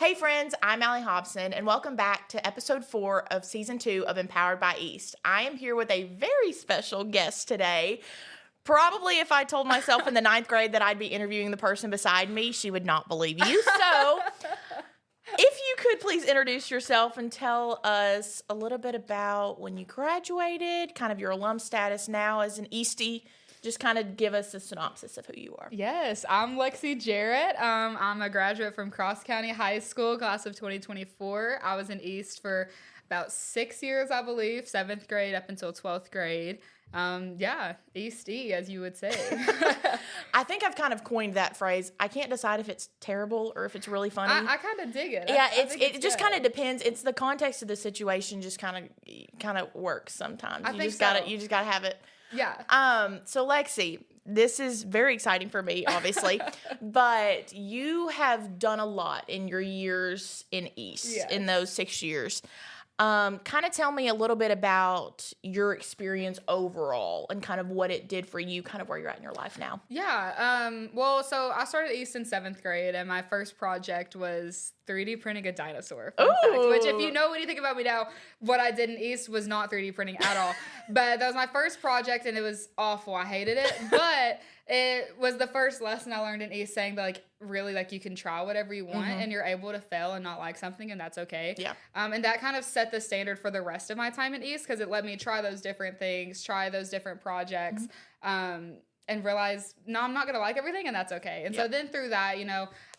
Hey friends, I'm Allie Hobson, and welcome back to episode 4 of season 2 of Empowered by EAST. I am here with a very special guest today. Probably if I told myself in the 9th grade that I'd be interviewing the person beside me, she would not believe you. So, if you could please introduce yourself and tell us a little bit about when you graduated, kind of your alum status now as an EASTie. Just kind of give us a synopsis of who you are. Yes, I'm Lexi Jarrett. I'm a graduate from Cross County High School, class of 2024. I was in EAST for about 6 years, I believe, 7th grade up until 12th grade. EAST, as you would say. I think I've kind of coined that phrase. I can't decide if it's terrible or if it's really funny. I kind of dig it. Yeah, it just kind of depends. It's the context of the situation just kind of works sometimes. You just gotta have it. Yeah. So Lexi, this is very exciting for me, obviously, but you have done a lot in your years in EAST, in those 6 years. Kind of tell me a little bit about your experience overall and kind of what it did for you, kind of where you're at in your life now. Yeah. So I started EAST in 7th grade, and my first project was 3D printing a dinosaur. Fun fact, which, if you know anything about me now, what I did in EAST was not 3D printing at all. But that was my first project, and it was awful. I hated it. But it was the first lesson I learned in EAST, saying that, really, you can try whatever you want, and you're able to fail and not like something, and that's okay. Yeah. And that kind of set the standard for the rest of my time in EAST, because it let me try those different things, try those different projects, and realize, no, I'm not going to like everything, and that's okay. And so then through that,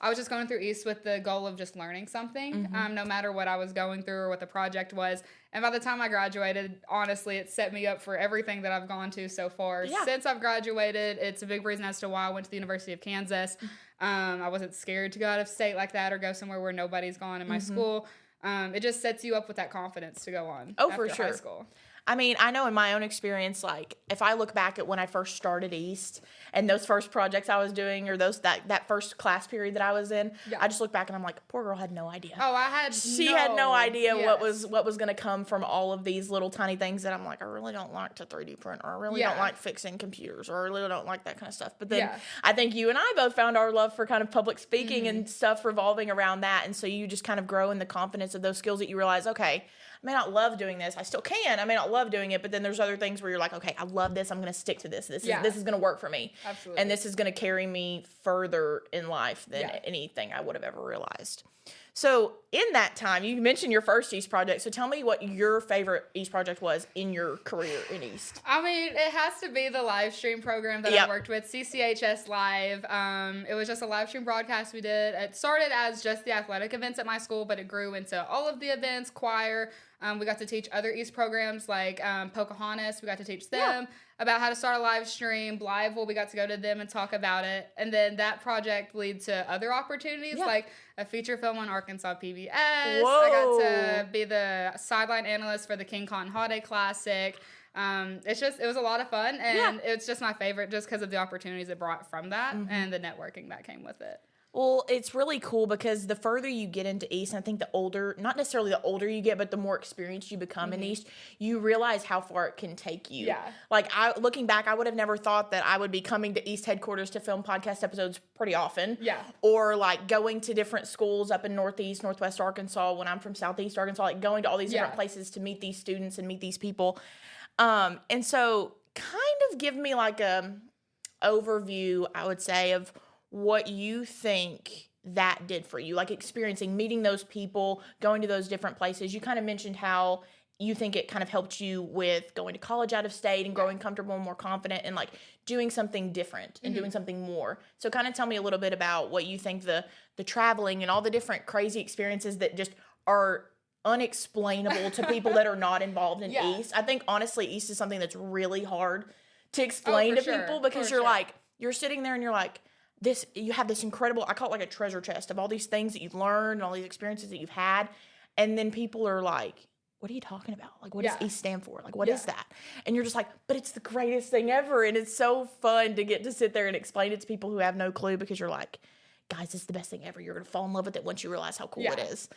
I was just going through EAST with the goal of just learning something, no matter what I was going through or what the project was. And by the time I graduated, honestly, it set me up for everything that I've gone to so far. Yeah. Since I've graduated, it's a big reason as to why I went to the University of Kansas. I wasn't scared to go out of state like that or go somewhere where nobody's gone in my school. It just sets you up with that confidence to go on after high school. I mean, I know in my own experience, if I look back at when I first started EAST and those first projects I was doing or that first class period that I was in, I just look back and I'm like, poor girl had no idea. Oh, She had no idea what was going to come from all of these little tiny things that I'm like, I really don't like to 3D print, or I really don't like fixing computers, or I really don't like that kind of stuff. But then I think you and I both found our love for kind of public speaking and stuff revolving around that. And so you just kind of grow in the confidence of those skills that you realize, okay, I may not love doing this. I still can. I may not love doing it, but then there's other things where you're like, okay, I love this. I'm going to stick to this. This is going to work for me. Absolutely. And this is going to carry me further in life than anything I would have ever realized. So in that time, you mentioned your first EAST project. So tell me what your favorite EAST project was in your career in EAST. I mean, it has to be the live stream program that I worked with, CCHS Live. It was just a live stream broadcast we did. It started as just the athletic events at my school, but it grew into all of the events, choir. We got to teach other EAST programs like Pocahontas. We got to teach them about how to start a live stream. Blytheville, we got to go to them and talk about it. And then that project led to other opportunities, like a feature film on Arkansas PBS. Whoa. I got to be the sideline analyst for the King Kong Holiday Classic. It was a lot of fun, and it's just my favorite just because of the opportunities it brought from that and the networking that came with it. Well, it's really cool because the further you get into EAST, and I think the older, not necessarily the older you get, but the more experienced you become in EAST, you realize how far it can take you. Yeah. Looking back, I would have never thought that I would be coming to EAST headquarters to film podcast episodes pretty often. Yeah. Or going to different schools up in Northeast, Northwest Arkansas when I'm from Southeast Arkansas, going to all these different places to meet these students and meet these people. And so kind of give me a overview, I would say, of what you think that did for you, experiencing, meeting those people, going to those different places. You kind of mentioned how you think it kind of helped you with going to college out of state and growing comfortable and more confident and doing something different and doing something more. So kind of tell me a little bit about what you think the traveling and all the different crazy experiences that just are unexplainable to people that are not involved in EAST. I think honestly, EAST is something that's really hard to explain to people because you're sitting there and you're like, you have this incredible, I call it a treasure chest of all these things that you've learned and all these experiences that you've had. And then people are like, what are you talking about? What does EAST stand for? What is that? And you're just like, but it's the greatest thing ever. And it's so fun to get to sit there and explain it to people who have no clue because you're like, guys, it's the best thing ever. You're going to fall in love with it once you realize how cool Yeah. it is.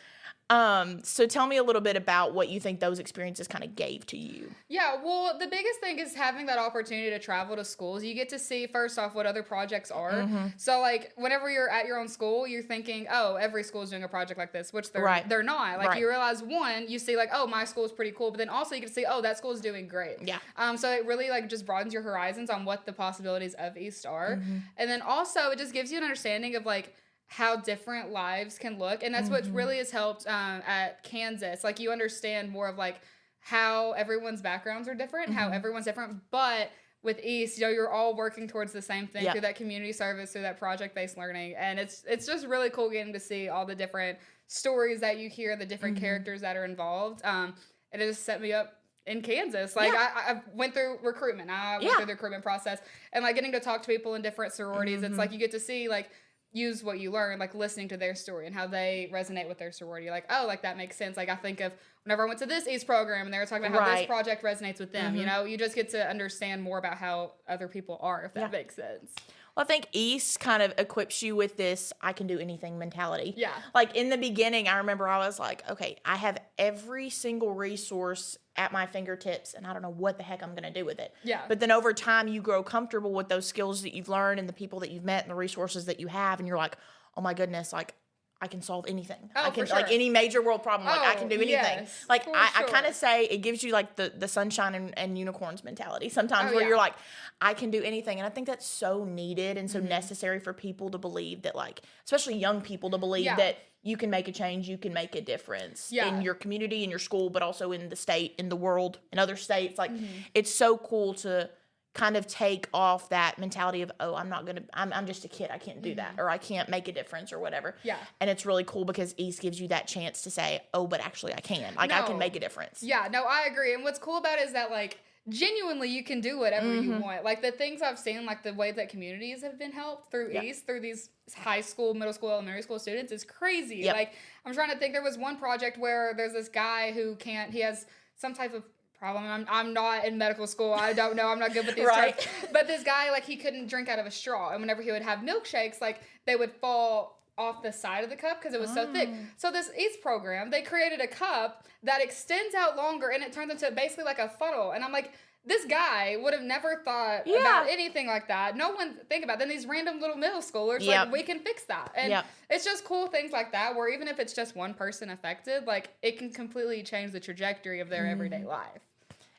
So tell me a little bit about what you think those experiences kind of gave to you. Yeah, well, the biggest thing is having that opportunity to travel to schools. You get to see, first off, what other projects are. Mm-hmm. So, like, whenever you're at your own school, you're thinking, oh, every school is doing a project like this, which they're not. Like, you realize, one, you see, like, oh, my school is pretty cool, but then also you get to see, oh, that school is doing great. Yeah. So it really, like, just broadens your horizons on what the possibilities of EAST are. Mm-hmm. And then also, it just gives you an understanding of, like, how different lives can look. And that's what really has helped at Kansas. Like, you understand more of, like, how everyone's backgrounds are different, how everyone's different. But with EAST, you're all working towards the same thing through that community service, through that project-based learning. And it's just really cool getting to see all the different stories that you hear, the different characters that are involved. And it just set me up in Kansas. Like, I went through recruitment. I went through the recruitment process. And, like, getting to talk to people in different sororities, it's like you get to see, like, use what you learn, like listening to their story and how they resonate with their sorority. Like, oh, like that makes sense. Like, I think of whenever I went to this EAST program and they were talking about how this project resonates with them, you know, you just get to understand more about how other people are, if that makes sense. Well, I think EAST kind of equips you with this I can do anything mentality. Yeah. Like, in the beginning, I remember I was like, okay, I have every single resource at my fingertips, and I don't know what the heck I'm going to do with it. Yeah. But then over time, you grow comfortable with those skills that you've learned and the people that you've met and the resources that you have, and you're like, oh my goodness, like, I can solve anything. Oh, I can, for sure. like, any major world problem, like, I can do anything. Yes, like, I kind of say it gives you, like, the sunshine and unicorns mentality sometimes where you're like, I can do anything. And I think that's so needed and so necessary for people to believe that, like, especially young people to believe that you can make a change, you can make a difference in your community, in your school, but also in the state, in the world, in other states. Like, it's so cool to kind of take off that mentality of, oh, I'm just a kid, I can't do that, or I can't make a difference or whatever. Yeah. And it's really cool because EAST gives you that chance to say, oh, but actually I can. Like, I can make a difference. Yeah, no, I agree. And what's cool about it is that, like, genuinely you can do whatever you want. Like, the things I've seen, like the way that communities have been helped through EAST, through these high school, middle school, elementary school students is crazy. Like, I'm trying to think, there was one project where there's this guy who he has some type of problem. I'm not in medical school. I don't know. I'm not good with these terms. But this guy, like, he couldn't drink out of a straw. And whenever he would have milkshakes, like, they would fall off the side of the cup because it was so thick. So this EAST program, they created a cup that extends out longer and it turns into basically like a funnel. And I'm like, this guy would have never thought about anything like that. No one think about it. Then these random little middle schoolers, like, we can fix that. And it's just cool things like that where even if it's just one person affected, like, it can completely change the trajectory of their everyday life.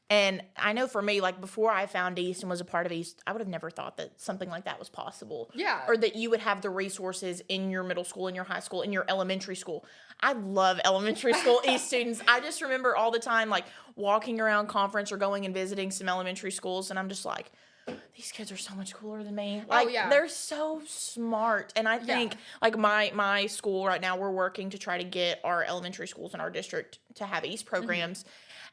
And I know for me, like, before I found EAST and was a part of EAST, I would have never thought that something like that was possible. Yeah. Or that you would have the resources in your middle school, in your high school, in your elementary school. I love elementary school EAST students. I just remember all the time, like, walking around conference or going and visiting some elementary schools, and I'm just like, these kids are so much cooler than me. Like, they're so smart. And I think, like, my school right now, we're working to try to get our elementary schools in our district to have EAST programs.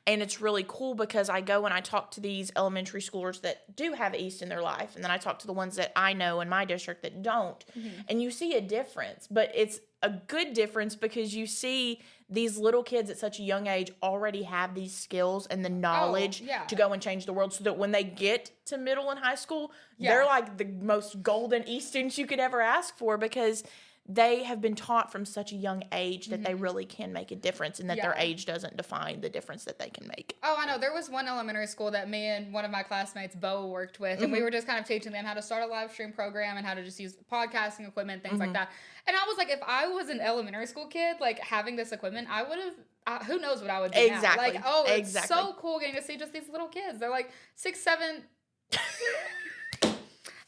And it's really cool because I go and I talk to these elementary schoolers that do have EAST in their life. And then I talk to the ones that I know in my district that don't. And you see a difference. But it's a good difference because you see these little kids at such a young age already have these skills and the knowledge to go and change the world, so that when they get to middle and high school, they're like the most golden EAST students you could ever ask for, because they have been taught from such a young age that they really can make a difference, and that their age doesn't define the difference that they can make. Oh, I know. There was one elementary school that me and one of my classmates, Bo, worked with, and we were just kind of teaching them how to start a live stream program and how to just use podcasting equipment, things like that. And I was like, if I was an elementary school kid, like, having this equipment, I would have, who knows what I would do now. Like, oh, it's so cool getting to see just these little kids. They're like 6, 7...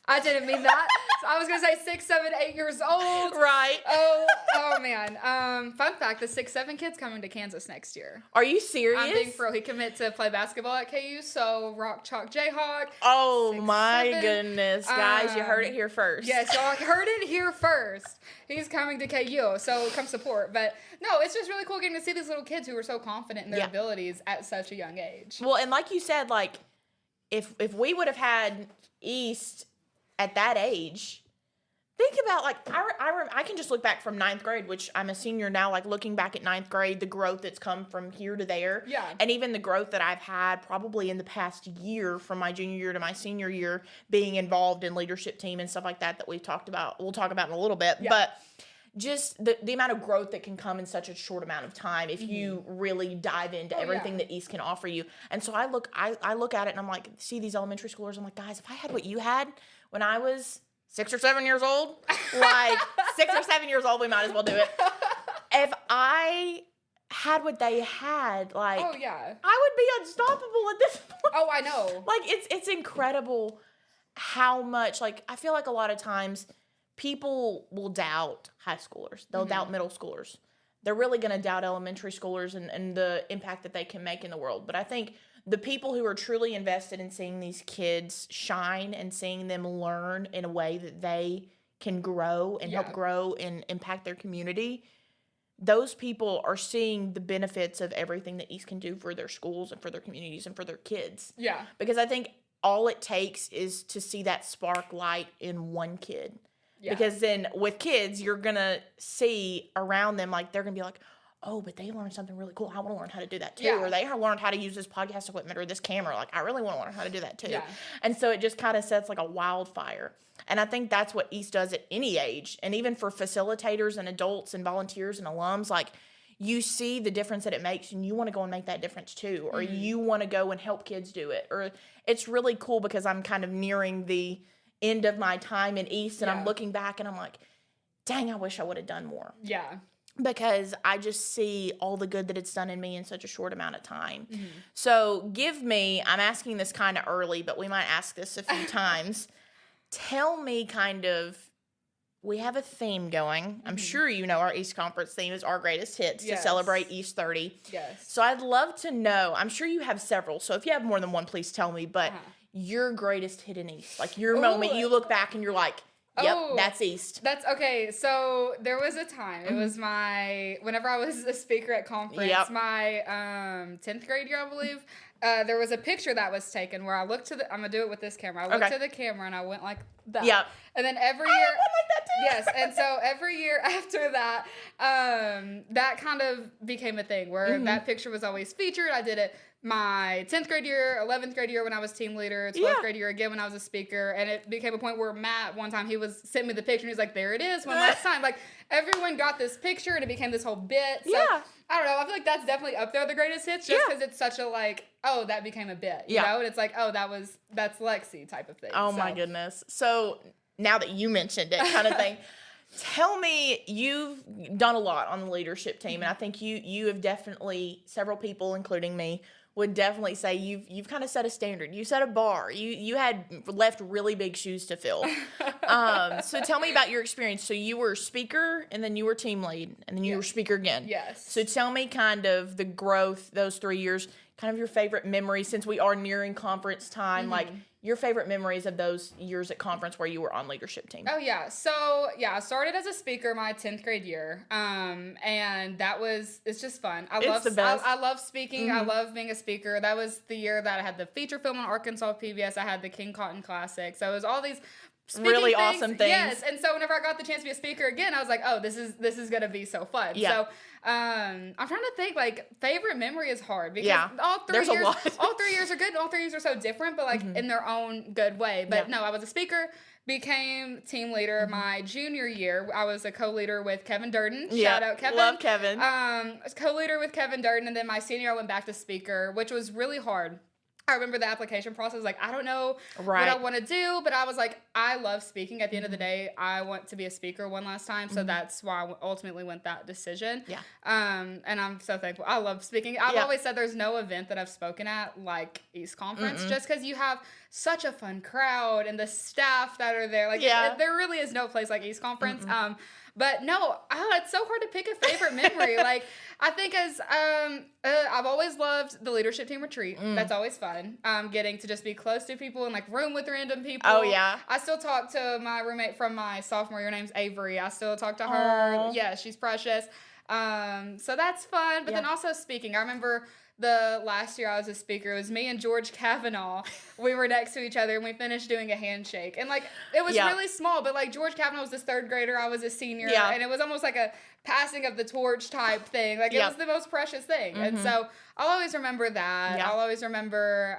I didn't mean that. I was going to say 6, 7, 8 years old. Right. Oh man. Fun fact, the 6'7" kid's coming to Kansas next year. Are you serious? I'm being for real. He commit to play basketball at KU, so Rock Chalk Jayhawk. Oh, 6'7". My goodness. Guys, you heard it here first. Yes, y'all heard it here first. He's coming to KU, so come support. But no, it's just really cool getting to see these little kids who are so confident in their abilities at such a young age. Well, and like you said, like, if we would have had EAST at that age, think about, like, I can just look back from 9th grade, which I'm a senior now, like, looking back at 9th grade, the growth that's come from here to there. Yeah. And even the growth that I've had probably in the past year from my junior year to my senior year, being involved in leadership team and stuff like that we've talked about. We'll talk about in a little bit. Yeah. But just the amount of growth that can come in such a short amount of time if you really dive into everything that East can offer you. And so I look at it and I'm like, see these elementary schoolers, I'm like, guys, if I had what you had when I was 6 or 7 years old, like 6 or 7 years old, we might as well do it. If I had what they had, like, oh yeah, I would be unstoppable at this point. Oh, I know. Like, it's incredible how much, like, I feel like a lot of times people will doubt high schoolers. They'll doubt middle schoolers. They're really going to doubt elementary schoolers and the impact that they can make in the world. But I think the people who are truly invested in seeing these kids shine and seeing them learn in a way that they can grow and help grow and impact their community, those people are seeing the benefits of everything that East can do for their schools and for their communities and for their kids. Yeah. Because I think all it takes is to see that spark light in one kid. Yeah. Because then with kids, you're going to see around them, like, they're going to be like, oh, but they learned something really cool. I want to learn how to do that too. Yeah. Or they learned how to use this podcast equipment or this camera. Like, I really want to learn how to do that too. Yeah. And so it just kind of sets like a wildfire. And I think that's what East does at any age. And even for facilitators and adults and volunteers and alums, like, you see the difference that it makes and you want to go and make that difference too. Or you want to go and help kids do it. Or it's really cool because I'm kind of nearing the end of my time in East and I'm looking back and I'm like, dang, I wish I would have done more. Yeah. Because I just see all the good that it's done in me in such a short amount of time. So I'm asking this kind of early, but we might ask this a few times. Tell me kind of, we have a theme going. I'm sure you know our East Conference theme is Our Greatest Hits to celebrate East 30. Yes. So I'd love to know, I'm sure you have several, so if you have more than one, please tell me, but your greatest hit in East. Like your moment, you look back and you're like, yep, that's East. That's okay. So there was a time, it was whenever I was a speaker at conference, my 10th grade year, I believe, there was a picture that was taken where I looked to I'm going to do it with this camera. I looked to the camera and I went like that. Yep. And then every year. I went like that too. Yes. And so every year after that, that kind of became a thing where that picture was always featured. I did it my 10th grade year, 11th grade year when I was team leader, 12th grade year again when I was a speaker, and it became a point where Matt, one time, sent me the picture, and he's like, there it is, one last time. Like, everyone got this picture, and it became this whole bit. So, I don't know, I feel like that's definitely up there, the greatest hits, just because it's such a, like, oh, that became a bit, you know? And it's like, oh, that's Lexi type of thing. Oh, my goodness. So, now that you mentioned it kind of thing, tell me, you've done a lot on the leadership team, and I think you have definitely, several people, including me, would definitely say you've kind of set a standard. You set a bar. You had left really big shoes to fill. So tell me about your experience. So you were speaker, and then you were team lead, and then you were speaker again. Yes. So tell me kind of the growth those 3 years, kind of your favorite memories, since we are nearing conference time, like your favorite memories of those years at conference where you were on leadership team. Oh, yeah. So, I started as a speaker my 10th grade year, and it's just fun. It's the best. I love speaking. I love being a speaker. That was the year that I had the feature film on Arkansas PBS. I had the King Cotton Classic. So it was all these really awesome things. Yes, and so whenever I got the chance to be a speaker again, I was like, oh, this is going to be so fun. Yeah. So I'm trying to think, like, favorite memory is hard because all 3 years, all 3 years are good. All 3 years are so different, but like in their own good way. But no, I was a speaker, became team leader my junior year. I was a co-leader with Kevin Durden. Shout out Kevin. Love Kevin. Co-leader with Kevin Durden, and then my senior year I went back to speaker, which was really hard. I remember the application process, like, I don't know what I want to do, but I was like, I love speaking. At the end of the day, I want to be a speaker one last time, so that's why I ultimately went that decision. Yeah. And I'm so thankful. I love speaking. I've always said there's no event that I've spoken at like East Conference, just because you have such a fun crowd and the staff that are there. Like, there really is no place like East Conference. But no, it's so hard to pick a favorite memory. Like, I think I've always loved the leadership team retreat. That's always fun. Getting to just be close to people and like room with random people. Oh, yeah. I still talk to my roommate from my sophomore year. Her name's Avery. I still talk to her. Yeah, she's precious. So that's fun. But then also speaking. I remember the last year I was a speaker, it was me and George Kavanaugh. We were next to each other and we finished doing a handshake. And like, it was really small, but like George Kavanaugh was this third grader, I was a senior. Yeah. And it was almost like a passing of the torch type thing. Like, it was the most precious thing. Mm-hmm. And so I'll always remember that. Yeah. I'll always remember,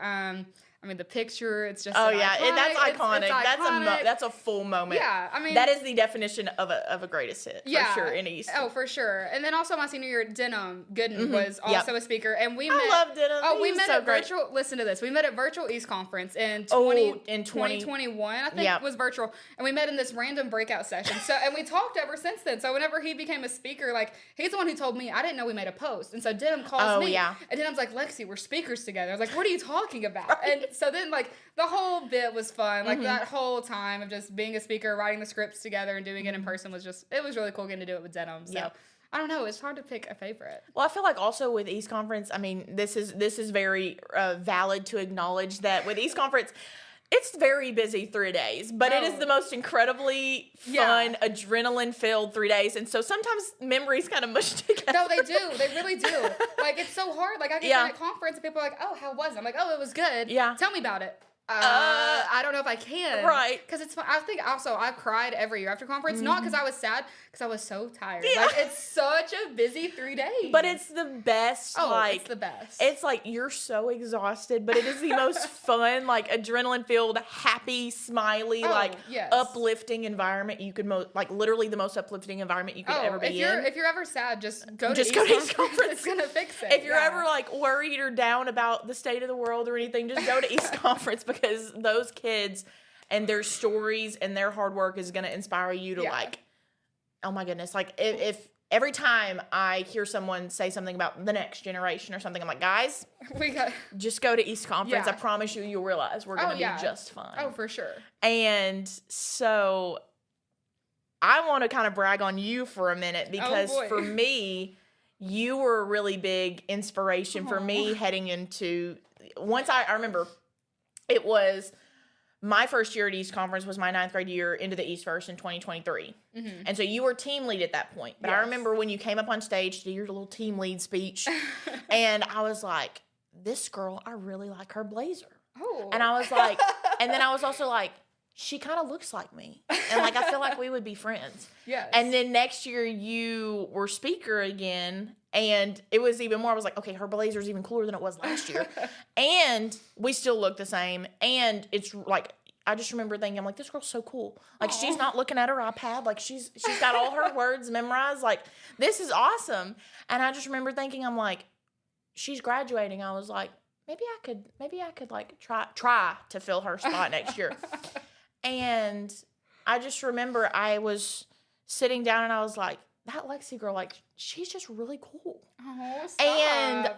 I mean, the picture, it's just that's iconic. It's iconic. That's a full moment. Yeah, I mean, that is the definition of a greatest hit, for sure, in East. Oh, for sure. And then also my senior year, Denham Gooden was also a speaker, and we met. I love Denham. Oh, we met at virtual. Listen to this. We met at Virtual East Conference in 2021. I think was virtual, and we met in this random breakout session. So, and we talked ever since then. So whenever he became a speaker, like, he's the one who told me. I didn't know we made a post, and so Denham calls me, and Denham's like, Lexi, we're speakers together. I was like, what are you talking about? Right. And so then, like, the whole bit was fun. Like, that whole time of just being a speaker, writing the scripts together, and doing it in person was really cool getting to do it with Denham. So, I don't know. It's hard to pick a favorite. Well, I feel like also with East Conference, I mean, this is very valid to acknowledge that with East Conference, it's very busy 3 days, but it is the most incredibly fun, adrenaline-filled 3 days, and so sometimes memories kind of mush together. No, they do. They really do. Like, it's so hard. Like, I get at a conference, and people are like, oh, how was it? I'm like, oh, it was good. Yeah. Tell me about it. I don't know if I can. Right. Because it's fun. I think also I've cried every year after conference, not because I was sad, because I was so tired. Yeah. Like, it's such a busy 3 days. But it's the best. Oh, like, it's the best. It's like you're so exhausted, but it is the most fun, like, adrenaline-filled, happy, smiley, uplifting environment you could literally the most uplifting environment you could ever be in. If you're ever sad, just go to East Conference. It's gonna fix it. If you're ever like worried or down about the state of the world or anything, just go to East Conference, because those kids and their stories and their hard work is going to inspire you to like, oh my goodness. Like, if every time I hear someone say something about the next generation or something, I'm like, guys, just go to East Conference. I promise you'll realize we're going to be just fine. Oh, for sure. And so I want to kind of brag on you for a minute, because for me, you were a really big inspiration for me heading into, once I remember, it was my first year at East Conference was my 9th grade year into the East First in 2023. Mm-hmm. And so you were team lead at that point. But I remember when you came up on stage to do your little team lead speech, and I was like, this girl, I really like her blazer. Oh. And I was like, and then I was also like, she kind of looks like me. And like, I feel like we would be friends. Yes. And then next year you were speaker again. And it was even more, I was like, okay, her blazer's even cooler than it was last year. And we still look the same. And it's like, I just remember thinking, I'm like, this girl's so cool. Like, she's not looking at her iPad. Like, she's got all her words memorized. Like, this is awesome. And I just remember thinking, I'm like, she's graduating. I was like, maybe I could like try to fill her spot next year. And I just remember I was sitting down and I was like, that Lexi girl, like, she's just really cool. Oh, stop. And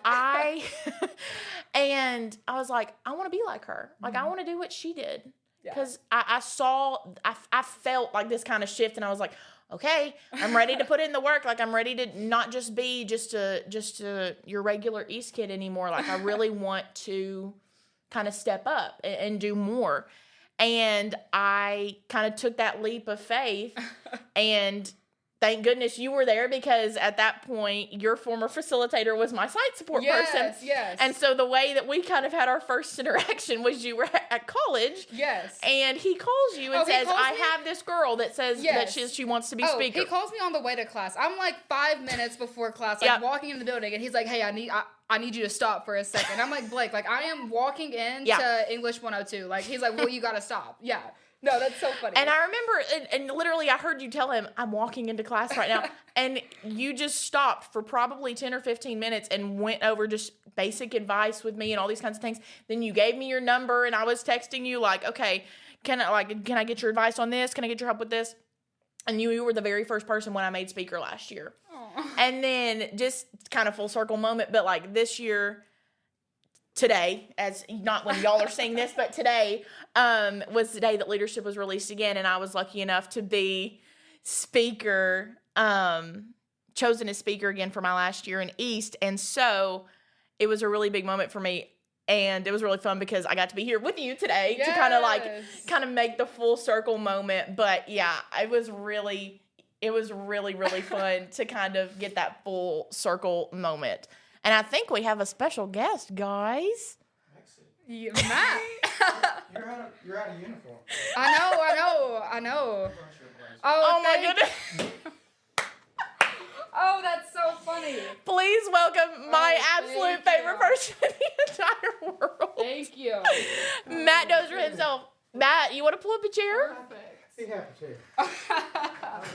I was like, I want to be like her. Like, I want to do what she did. Because I felt like this kind of shift, and I was like, okay, I'm ready to put in the work. Like, I'm ready to not just be just your regular East kid anymore. Like, I really want to kind of step up and do more. And I kind of took that leap of faith, and thank goodness you were there, because at that point, your former facilitator was my site support person. Yes. And so the way that we kind of had our first interaction was you were at college. Yes. And he calls you and says, I have this girl that says that she wants to be speaker. He calls me on the way to class. I'm like 5 minutes before class, like walking in the building, and he's like, hey, I need you to stop for a second. I'm like, Blake, like, I am walking into English 102. Like, he's like, well, you got to stop. Yeah. No, that's so funny. And I remember, and literally I heard you tell him, I'm walking into class right now. And you just stopped for probably 10 or 15 minutes and went over just basic advice with me and all these kinds of things. Then you gave me your number, and I was texting you like, okay, can I get your advice on this? Can I get your help with this? And you were the very first person when I made speaker last year. Aww. And then just kind of full circle moment, but like this year, today, as not when y'all are saying this, but today was the day that leadership was released again, and I was lucky enough to be speaker, chosen as speaker again for my last year in East, and so it was a really big moment for me, and it was really fun because I got to be here with you today to kind of make the full circle moment. But yeah, it was really, really fun to kind of get that full circle moment. And I think we have a special guest, guys. Yeah, Matt. You're out of uniform. I know. Oh my goodness. Oh, that's so funny. Please welcome my absolute favorite person in the entire world. Thank you. Matt Dozier himself. Matt, you want to pull up a chair? He have a chair.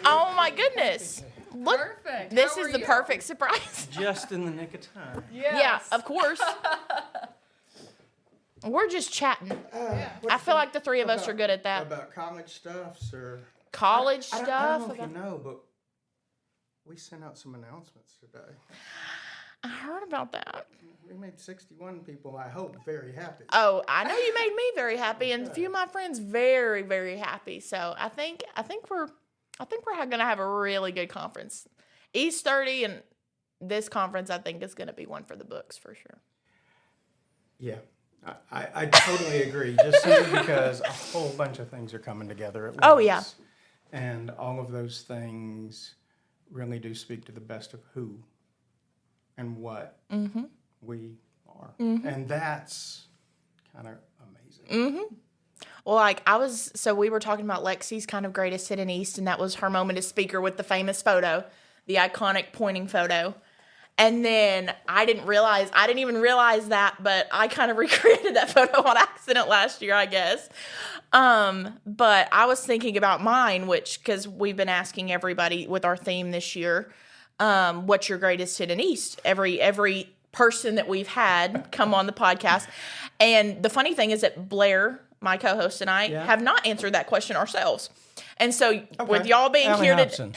Oh my goodness. Look, Perfect. this How is are the you? perfect surprise. Just in the nick of time. Yes. Yeah, of course. We're just chatting. I feel like the three of us are good at that. About college stuffs or College I stuff. don't know if you know, but we sent out some announcements today. I heard about that. We made 61 people, I hope, very happy. Oh, I know you made me very happy, and a few of my friends very, very happy. So I think we're gonna have a really good conference. East 30 and this conference, I think, is gonna be one for the books for sure. Yeah, I totally agree. Just simply because a whole bunch of things are coming together at once. Oh, yeah. And all of those things really do speak to the best of who and what we are. And that's kind of amazing. Well, so we were talking about Lexi's kind of greatest hit in East, and that was her moment as speaker with the famous photo, the iconic pointing photo. And then I didn't even realize that, but I kind of recreated that photo on accident last year, I guess. But I was thinking about mine, because we've been asking everybody with our theme this year, what's your greatest hit in East? Every person that we've had come on the podcast. And the funny thing is that Blair, my co-host, and I have not answered that question ourselves. And so with y'all being here today,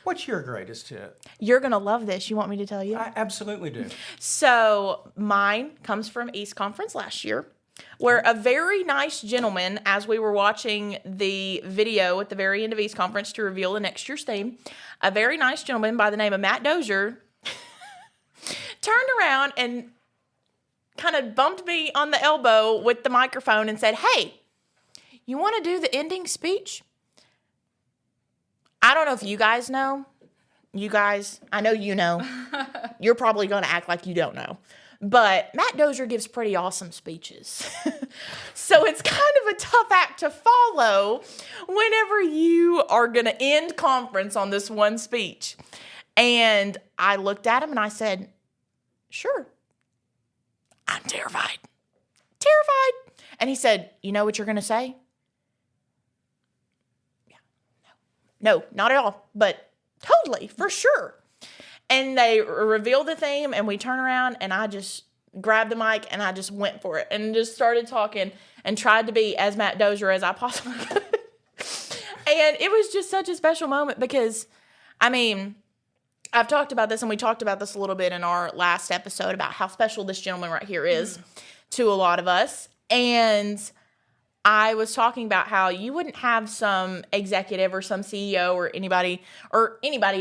what's your greatest hit? You're going to love this. You want me to tell you? I absolutely do. So mine comes from East Conference last year, where a very nice gentleman, as we were watching the video at the very end of East Conference to reveal the next year's theme, a very nice gentleman by the name of Matt Dozier turned around and kind of bumped me on the elbow with the microphone and said, "Hey, you want to do the ending speech?" I don't know if you guys know. You guys, I know you know. You're probably going to act like you don't know. But Matt Dozier gives pretty awesome speeches. So it's kind of a tough act to follow whenever you are going to end conference on this one speech. And I looked at him and I said, "Sure. I'm terrified." Terrified. And he said, "You know what you're going to say?" No, not at all, but totally, for sure. And they reveal the theme, and we turn around, and I just grabbed the mic, and I just went for it, and just started talking, and tried to be as Matt Dozier as I possibly could. And it was just such a special moment because, I mean, I've talked about this, and we talked about this a little bit in our last episode about how special this gentleman right here is to a lot of us. And I was talking about how you wouldn't have some executive or some CEO or anybody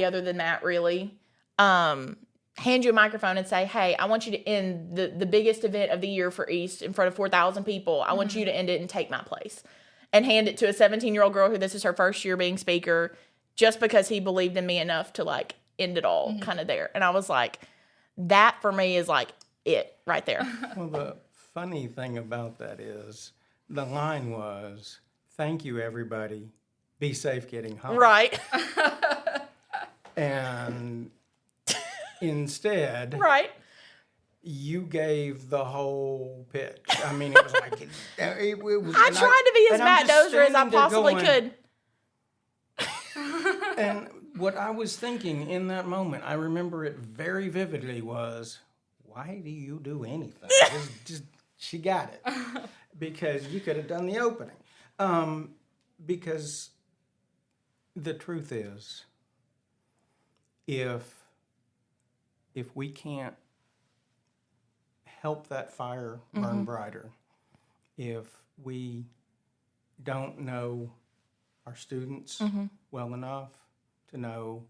other than Matt really hand you a microphone and say, "Hey, I want you to end the biggest event of the year for East in front of 4,000 people. I want you to end it and take my place." And hand it to a 17-year-old girl who this is her first year being speaker just because he believed in me enough to like end it all kind of there. And I was like, that for me is like it right there. Well, the funny thing about that is the line was, "Thank you, everybody. Be safe getting home." Right. And instead, Right. you gave the whole pitch. I mean, it was like it was. I tried to be as Matt Dozier as I possibly could. And what I was thinking in that moment, I remember it very vividly, was, why do you do anything? just she got it. Because you could have done the opening. Because the truth is, if we can't help that fire burn brighter, if we don't know our students well enough to know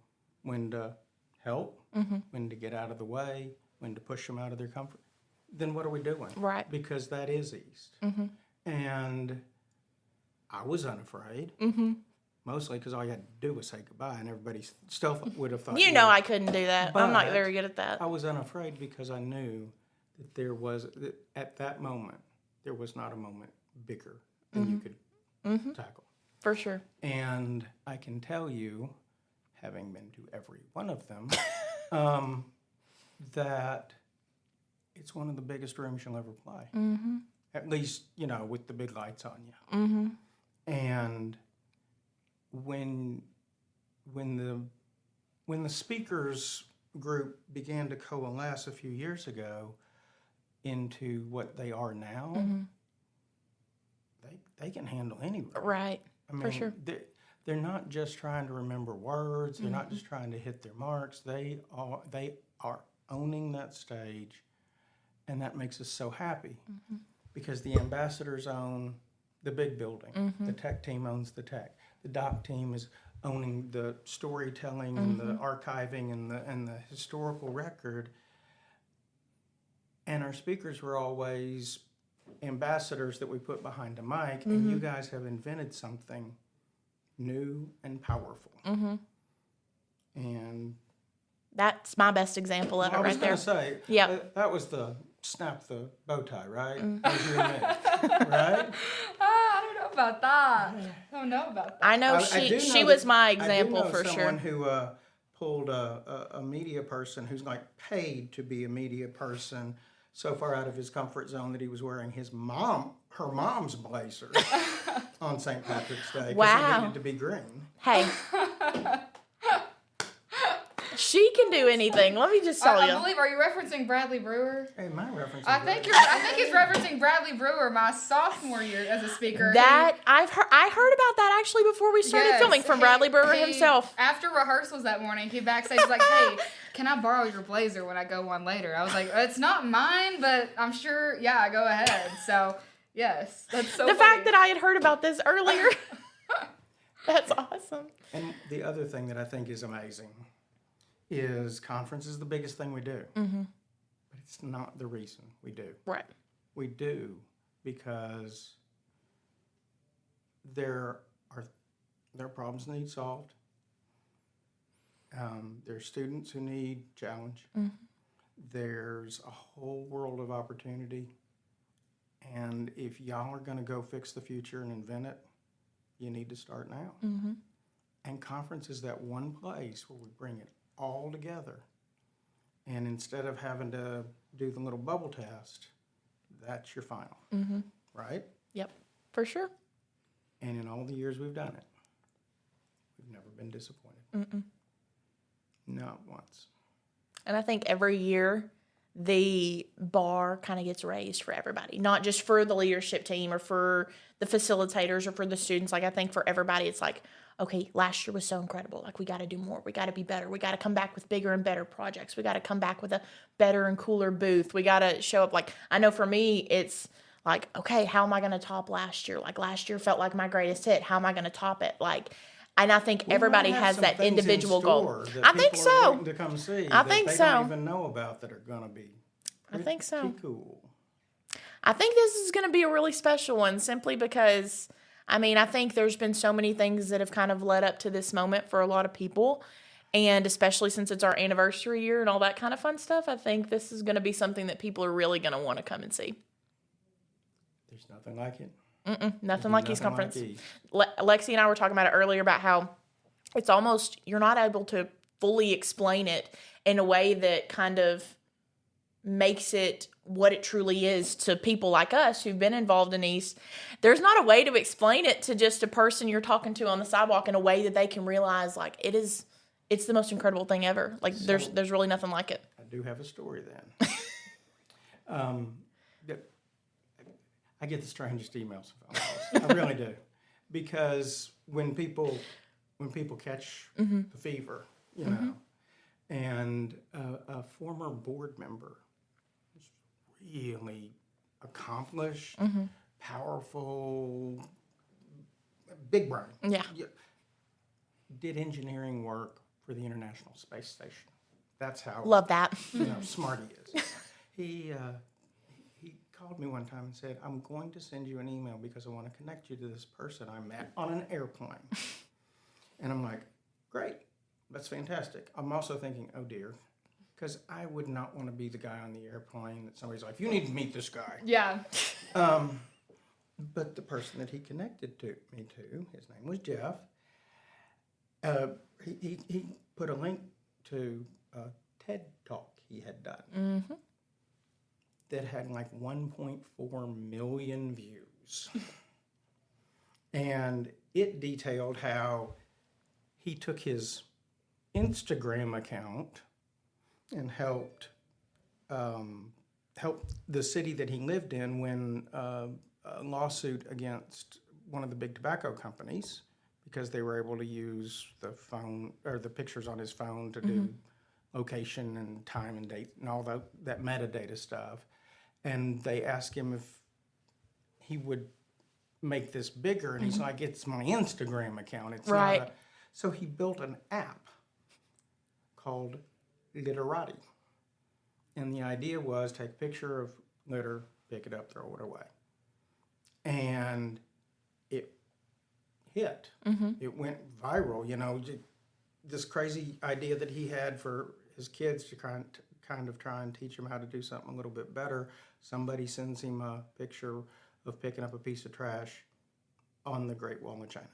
when to help, when to get out of the way, when to push them out of their comfort, then what are we doing? Right. Because that is East. And I was unafraid. mostly because all you had to do was say goodbye, and everybody still would have thought. You know I couldn't do that. I'm not But very good at that. I was unafraid because I knew that at that moment, there was not a moment bigger than you could tackle. For sure. And I can tell you, having been to every one of them, that it's one of the biggest rooms you'll ever play. Mm-hmm. At least, with the big lights on you. Mm-hmm. And when the speakers group began to coalesce a few years ago into what they are now, they can handle any room. Right. I mean, for sure. They're not just trying to remember words. They're not just trying to hit their marks. They are owning that stage, and that makes us so happy because the ambassadors own the big building. The tech team owns the tech. The doc team is owning the storytelling and the archiving and the historical record. And our speakers were always ambassadors that we put behind a mic, and you guys have invented something new and powerful. And that's my best example of it right there. I was going to say, that was the snap the bow tie, right? As you admit, right? I don't know about that. I don't know about that. I know she was my example for sure. Someone who pulled a media person who's like paid to be a media person so far out of his comfort zone that he was wearing her mom's blazer on St. Patrick's Day because he needed to be green. Hey. She can do anything. Let me just tell you. I believe. Are you referencing Bradley Brewer? Hey, my reference. I think he's referencing Bradley Brewer, my sophomore year as a speaker. I heard about that actually before we started filming from Bradley Brewer himself. After rehearsals that morning, he backstage was like, "Hey, can I borrow your blazer when I go on later?" I was like, "It's not mine, but I'm sure. Yeah, go ahead." So yes, that's so. The fact that I had heard about this earlier. That's awesome. And the other thing that I think is amazing is conference is the biggest thing we do. But it's not the reason we do. Right. We do because there are problems that need solved. There's students who need challenge. There's a whole world of opportunity. And if y'all are going to go fix the future and invent it, you need to start now. And conference is that one place where we bring it all together. And instead of having to do the little bubble test, that's your final. Right? Yep, for sure. And in all the years we've done it, we've never been disappointed. Not once. And I think every year the bar kind of gets raised for everybody, not just for the leadership team or for the facilitators or for the students. Like I think for everybody, it's like, okay, last year was so incredible. Like we got to do more. We got to be better. We got to come back with bigger and better projects. We got to come back with a better and cooler booth. We got to show up. Like I know for me, it's like, okay, how am I going to top last year? Like last year felt like my greatest hit. How am I going to top it? Like, and I think everybody has that individual goal. I think so. To come see I think so. They don't even know about that are going to be. I think so. Cool. I think this is going to be a really special one simply because, I mean, I think there's been so many things that have kind of led up to this moment for a lot of people. And especially since it's our anniversary year and all that kind of fun stuff, I think this is going to be something that people are really going to want to come and see. There's nothing like it. Nothing like EAST Conference. Lexi and I were talking about it earlier about how it's almost, you're not able to fully explain it in a way that kind of makes it what it truly is to people like us who've been involved in EAST. There's not a way to explain it to just a person you're talking to on the sidewalk in a way that they can realize like it's the most incredible thing ever. Like so, there's really nothing like it. I do have a story then. I get the strangest emails and phone calls. I really do. Because when people catch the fever, you know, and a former board member was really accomplished, powerful, big brain. Yeah. Did engineering work for the International Space Station. That's how love that. Smart he is. He called me one time and said, "I'm going to send you an email because I want to connect you to this person I met on an airplane." And I'm like, great, that's fantastic. I'm also thinking, oh dear, because I would not want to be the guy on the airplane that somebody's like, you need to meet this guy. Yeah. But the person that he connected me to, his name was Jeff. He put a link to a TED Talk he had done that had like 1.4 million views. And it detailed how he took his Instagram account and helped the city that he lived in win a lawsuit against one of the big tobacco companies because they were able to use the phone or the pictures on his phone to do location and time and date and all that metadata stuff. And they asked him if he would make this bigger, and he's like, it's my Instagram account. It's not so he built an app called Literati. And the idea was take a picture of litter, pick it up, throw it away. And it hit. It went viral, this crazy idea that he had for his kids to kind of try and teach them how to do something a little bit better. Somebody sends him a picture of picking up a piece of trash on the Great Wall of China.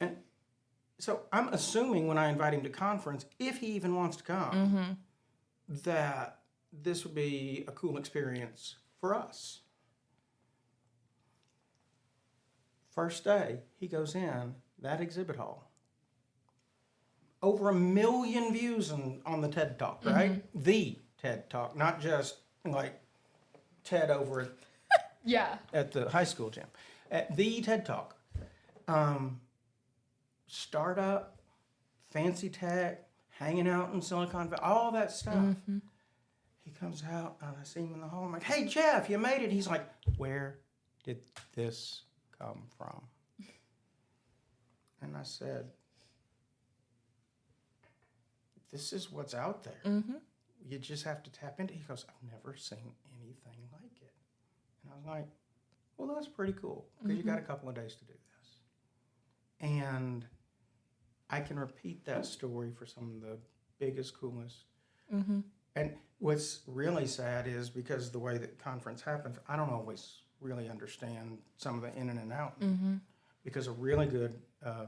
And so I'm assuming when I invite him to conference, if he even wants to come, that this would be a cool experience for us. First day, he goes in that exhibit hall. Over 1 million views on the TED Talk, right? The TED Talk, not just like TED over at the high school gym. At the TED Talk. Startup, fancy tech, hanging out in Silicon Valley, all that stuff. He comes out, and I see him in the hall. I'm like, hey, Jeff, you made it. He's like, where did this come from? And I said, this is what's out there. You just have to tap into it. He goes, I've never seen anything like it. And I was like, well, that's pretty cool because you got a couple of days to do this. And I can repeat that story for some of the biggest, coolest. And what's really sad is because the way that conference happens, I don't always really understand some of the in and out. Because a really good, a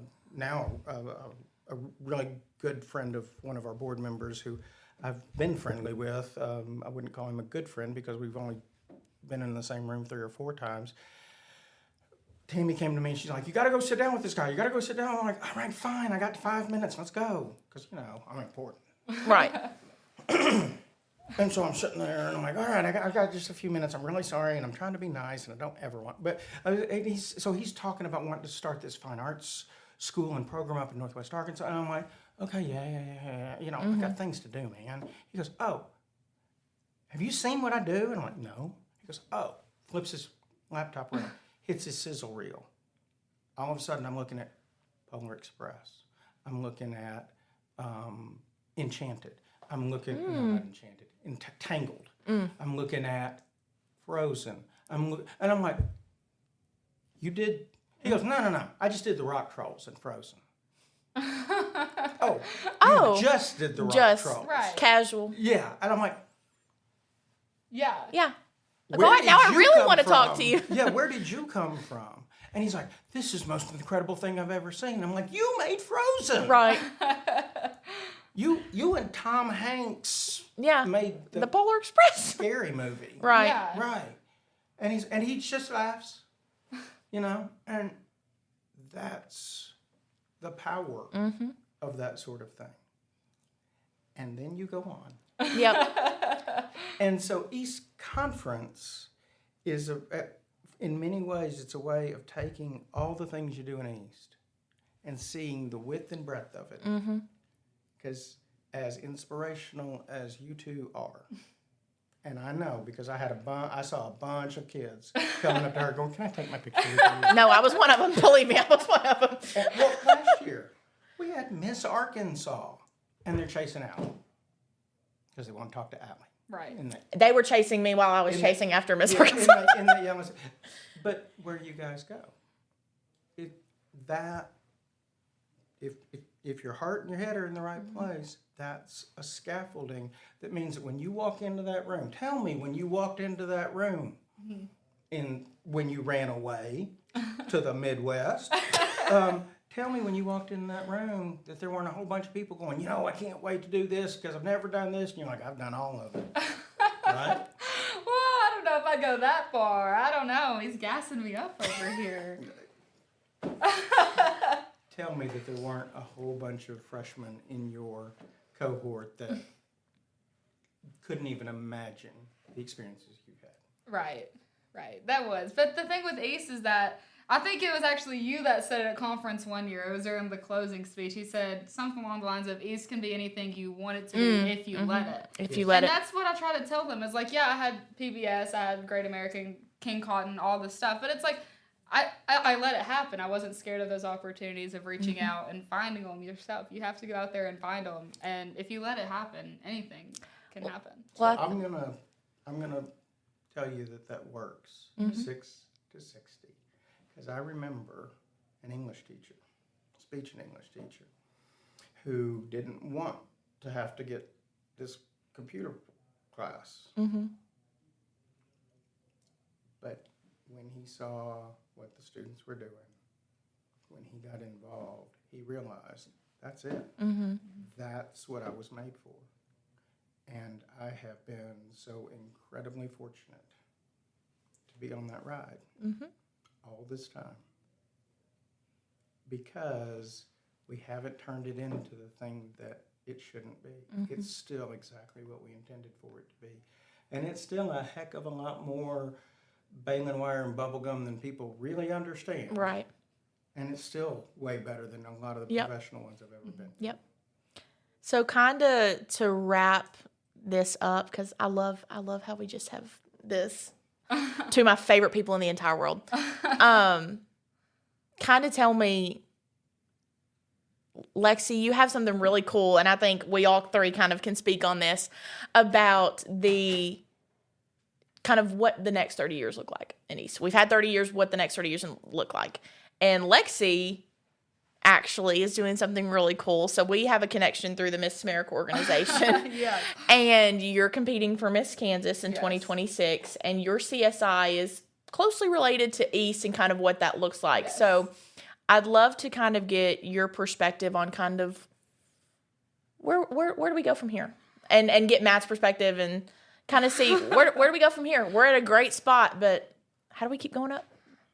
really good friend of one of our board members who I've been friendly with, I wouldn't call him a good friend because we've only been in the same room 3 or 4 times. Tammy came to me and she's like, you got to go sit down with this guy. You got to go sit down. I'm like, all right, fine. I got 5 minutes. Let's go. Because, I'm important. Right. And so I'm sitting there and I'm like, all right, I got just a few minutes. I'm really sorry. And I'm trying to be nice and I don't ever want. But he's talking about wanting to start this fine arts school and program up in Northwest Arkansas. And I'm like, okay, yeah. I got things to do, man. He goes, oh, have you seen what I do? And I'm like, no. He goes, oh, flips his laptop around, hits his sizzle reel. All of a sudden, I'm looking at Polar Express. I'm looking at Enchanted. I'm looking, no, not Enchanted, Tangled. I'm looking at Frozen. And I'm like, you did? He goes, no. I just did the rock trolls in Frozen. You just did the rock trolls. Right. Casual. Yeah. And I'm like, Yeah. now I really want to talk to you. Yeah, where did you come from? And he's like, this is the most incredible thing I've ever seen. I'm like, you made Frozen. Right. You and Tom Hanks made the Polar Express scary movie. Right. Yeah. Right. And he just laughs, and that's the power of that sort of thing. And then you go on. Yep. And so EAST Conference is, in many ways, it's a way of taking all the things you do in EAST and seeing the width and breadth of it. Because as inspirational as you two are, and I know because I saw a bunch of kids coming up to her going, can I take my picture with you? No, I was one of them. Believe me, I was one of them. Well, last year, we had Miss Arkansas, and they're chasing Allie because they want to talk to Allie. Right. They were chasing me while I was chasing after Miss Arkansas. In the yellow. But where do you guys go? if your heart and your head are in the right place, that's a scaffolding that means that when you walk into that room, tell me when you walked into that room and when you ran away to the Midwest, tell me when you walked in that room that there weren't a whole bunch of people going, I can't wait to do this because I've never done this. And you're like, I've done all of it. Right? Well, I don't know if I go that far. I don't know. He's gassing me up over here. Tell me that there weren't a whole bunch of freshmen in your cohort that couldn't even imagine the experiences you had. Right. That was. But the thing with EAST is that I think it was actually you that said it at conference one year. It was during the closing speech. He said something along the lines of EAST can be anything you want it to be if you let it. If you let it. And that's what I try to tell them. Is like, yeah, I had PBS, I had Great American, King Cotton, all this stuff. But it's like, I let it happen. I wasn't scared of those opportunities of reaching out and finding them yourself. You have to go out there and find them. And if you let it happen, anything can happen. So I'm gonna tell you that works 6 to 60, because I remember an English teacher, speech and English teacher, who didn't want to have to get this computer class, but when he saw what the students were doing, when he got involved, he realized that's it. That's what I was made for. And I have been so incredibly fortunate to be on that ride all this time, because we haven't turned it into the thing that it shouldn't be. It's still exactly what we intended for it to be. And it's still a heck of a lot more baling wire and bubble gum than people really understand. Right. And it's still way better than a lot of the professional ones I've ever been. Yep. So kind of to wrap this up, because I love how we just have this two of my favorite people in the entire world. Kind of tell me, Lexi, you have something really cool, and I think we all three kind of can speak on this, about the kind of what the next 30 years look like in EAST. We've had 30 years, what the next 30 years look like. And Lexi actually is doing something really cool. So we have a connection through the Miss America organization. Yes. And you're competing for Miss Kansas in 2026. And your CSI is closely related to EAST and kind of what that looks like. Yes. So I'd love to kind of get your perspective on kind of where do we go from here? And get Matt's perspective and kind of see where do we go from here? We're at a great spot, but how do we keep going up?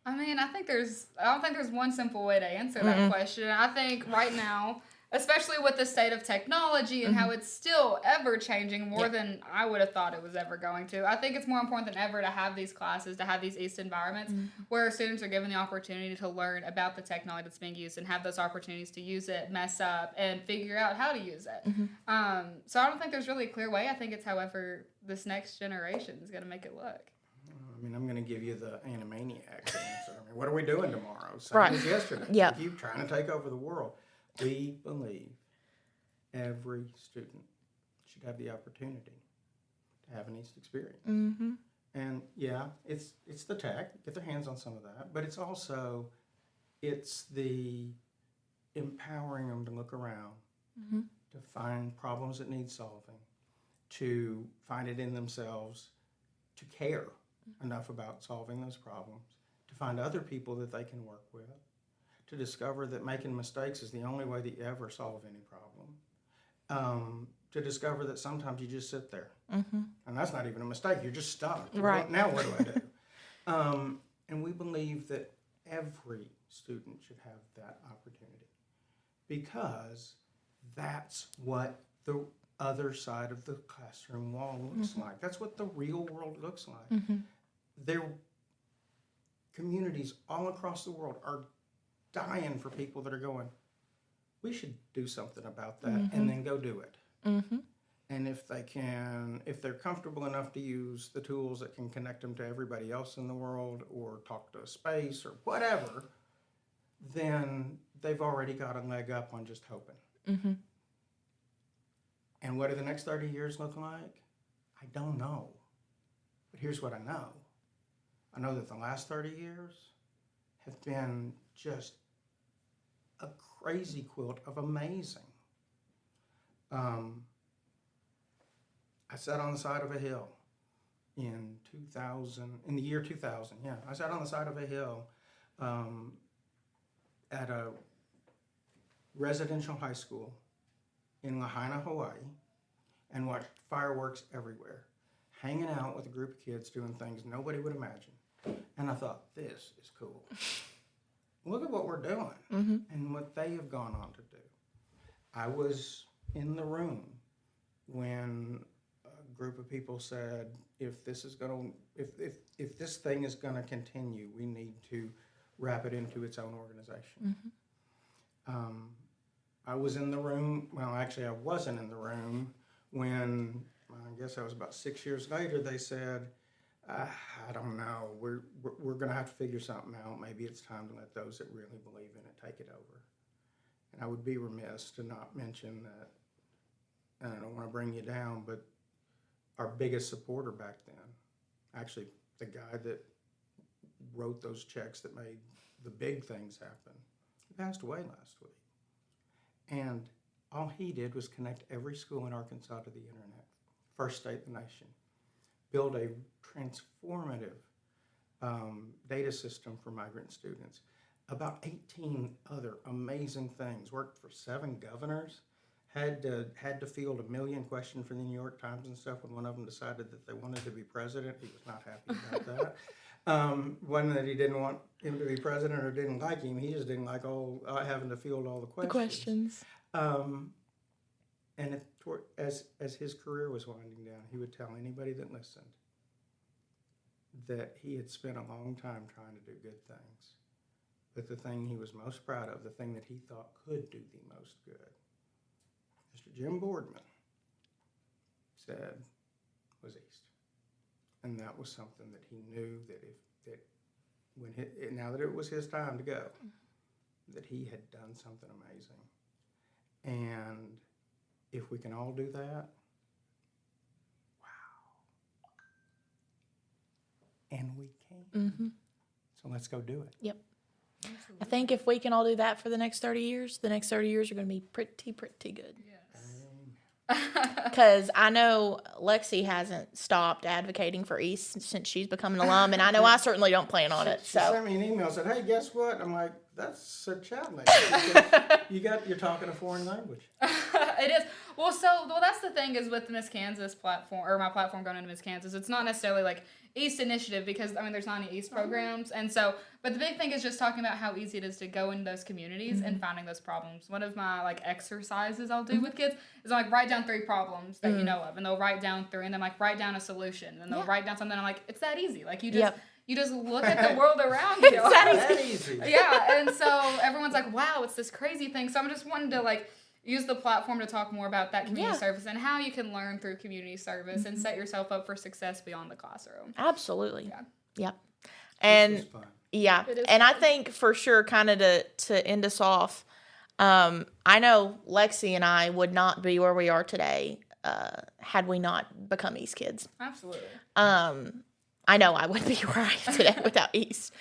I mean, I don't think there's one simple way to answer that question. I think right now, especially with the state of technology and how it's still ever changing more than I would have thought it was ever going to, I think it's more important than ever to have these classes, to have these EAST environments where students are given the opportunity to learn about the technology that's being used and have those opportunities to use it, mess up, and figure out how to use it. So I don't think there's really a clear way. I think it's however this next generation is going to make it look. I mean, I'm going to give you the Animaniacs answer. I mean, what are we doing tomorrow? Same Right. as yesterday. Yep. You trying to take over the world. We believe every student should have the opportunity to have an EAST experience. And yeah, it's the tech, get their hands on some of that, but it's also, it's the empowering them to look around, to find problems that need solving, to find it in themselves, to care enough about solving those problems, to find other people that they can work with, to discover that making mistakes is the only way that you ever solve any problem, to discover that sometimes you just sit there. And that's not even a mistake, you're just stuck. Right. Now what do I do? And we believe that every student should have that opportunity, because that's what the other side of the classroom wall looks like. That's what the real world looks like. There, communities all across the world are dying for people that are going, we should do something about that, and then go do it. And if they're comfortable enough to use the tools that can connect them to everybody else in the world, or talk to space or whatever, then they've already got a leg up on just hoping. And what do the next 30 years look like? I don't know. But here's what I know. I know that the last 30 years have been just a crazy quilt of amazing. I sat on the side of a hill in the year 2000. Yeah, I sat on the side of a hill at a residential high school in Lahaina, Hawaii, and watched fireworks everywhere, hanging out with a group of kids doing things nobody would imagine. And I thought, this is cool. Look at what we're doing and what they have gone on to do. I was in the room when a group of people said, if this thing is going to continue, we need to wrap it into its own organization. I was in the room, well, actually I wasn't in the room when, I guess that was about 6 years later, they said, I don't know, we're going to have to figure something out. Maybe it's time to let those that really believe in it take it over. And I would be remiss to not mention that, and I don't want to bring you down, but our biggest supporter back then, actually the guy that wrote those checks that made the big things happen, he passed away last week. And all he did was connect every school in Arkansas to the internet, first state in the nation, build a transformative data system for migrant students, about 18 other amazing things, worked for 7 governors, had to field 1 million questions for the New York Times and stuff when one of them decided that they wanted to be president. He was not happy about that. Wasn't that he didn't want him to be president or didn't like him, he just didn't like having to field all the questions. And as his career was winding down, he would tell anybody that listened that he had spent a long time trying to do good things. But the thing he was most proud of, the thing that he thought could do the most good, Mr. Jim Boardman said, was EAST. And that was something that he knew now that it was his time to go, that he had done something amazing. And if we can all do that, wow. And we can. So let's go do it. Yep. Absolutely. I think if we can all do that for the next 30 years, the next 30 years are going to be pretty good. Because I know Lexi hasn't stopped advocating for EAST since she's become an alum, and I know I certainly don't plan on it. She So sent me an email, said, hey, guess what? I'm like, that's a challenge. You're talking a foreign language. It is. Well, that's the thing is with the Miss Kansas platform, or my platform going into Miss Kansas, it's not necessarily like EAST initiative because, there's not any EAST programs. And so, but the big thing is just talking about how easy it is to go into those communities and finding those problems. One of my, exercises I'll do with kids is write down 3 problems that you know of, and they'll write down 3, and then, write down a solution, and they'll write down something, and I'm like, it's that easy. You just look at the world around you. It's that easy. Yeah, and so everyone's like, wow, it's this crazy thing. So I'm just wanting to, use the platform to talk more about that community service and how you can learn through community service and set yourself up for success beyond the classroom. Absolutely. Yeah. Yep. And This is fun. yeah, and I think for sure, kind of to end us off, I know Lexi and I would not be where we are today had we not become EAST kids. Absolutely. I know I wouldn't be where I am today without EAST.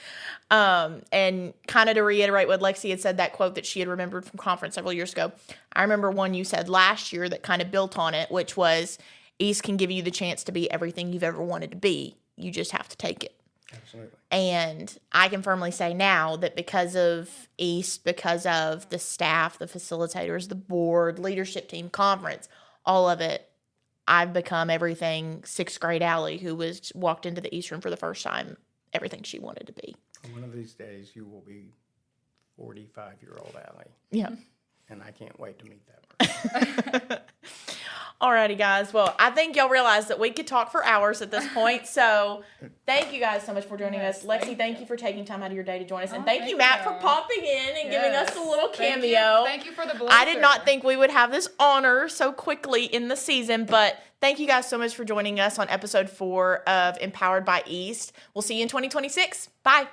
And kind of to reiterate what Lexi had said, that quote that she had remembered from conference several years ago, I remember one you said last year that kind of built on it, which was EAST can give you the chance to be everything you've ever wanted to be. You just have to take it. Absolutely. And I can firmly say now that because of EAST, because of the staff, the facilitators, the board, leadership team, conference, all of it, I've become everything 6th grade Allie, who walked into the EAST room for the first time, everything she wanted to be. One of these days, you will be 45-year-old Allie. Yeah. And I can't wait to meet that person. Alrighty, guys. Well, I think y'all realize that we could talk for hours at this point. So thank you guys so much for joining us. Lexi, thank you for taking time out of your day to join us. And thank you, Matt, for popping in and giving us a little cameo. Thank you for the blessing. I did not think we would have this honor so quickly in the season, but thank you guys so much for joining us on episode 4 of Empowered by EAST. We'll see you in 2026. Bye.